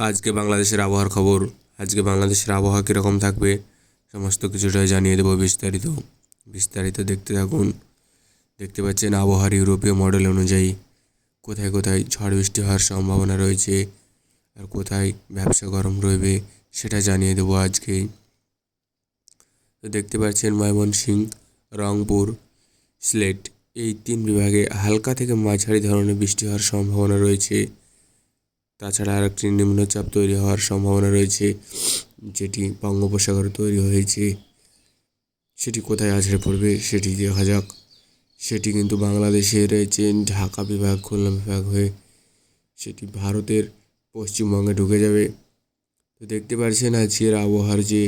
আজকে বাংলাদেশের আবহাওয়ার খবর। আজকে বাংলাদেশের আবহাওয়া কীরকম থাকবে সমস্ত কিছুটাই জানিয়ে দেবো বিস্তারিত। বিস্তারিত দেখতে থাকুন। দেখতে পাচ্ছেন আবহাওয়ার ইউরোপীয় মডেল অনুযায়ী কোথায় কোথায় ঝড় বৃষ্টি হওয়ার সম্ভাবনা রয়েছে আর কোথায় ব্যবসা গরম রইবে সেটা জানিয়ে দেবো আজকেই। তো দেখতে পাচ্ছেন ময়মনসিংহ, রংপুর, সিলেট এই 3 বিভাগে হালকা থেকে মাঝারি ধরনের বৃষ্টি হওয়ার সম্ভাবনা রয়েছে। তাছাড়া আরেকটি নিম্নচাপ তৈরি হওয়ার সম্ভাবনা রয়েছে, যেটি বঙ্গোপসাগরে তৈরি হয়েছে। সেটি কোথায় আছড়ে পড়বে সেটি দেখা যাক। সেটি কিন্তু বাংলাদেশে রয়েছে ঢাকা বিভাগ, খুলনা বিভাগ হয়ে সেটি ভারতের পশ্চিমবঙ্গে ঢুকে যাবে। তো দেখতে পাচ্ছেন আজকের আবহাওয়ার যে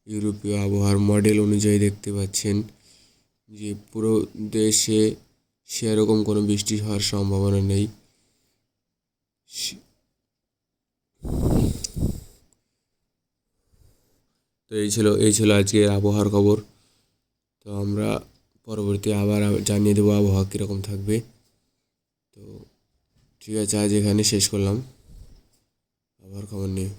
ইউরোপীয় আবহাওয়ার মডেল অনুযায়ী দেখতে পাচ্ছেন যে পুরো দেশে সেরকম কোনো বৃষ্টি হওয়ার সম্ভাবনা নেই। তো এই ছিল আজকের আবহাওয়ার খবর। তো আমরা পরবর্তী আবার জানিয়ে দেবো আবহাওয়া কীরকম থাকবে। তো ঠিক আছে, আজ এখানে শেষ করলাম আবহাওয়ার খবর নিয়ে।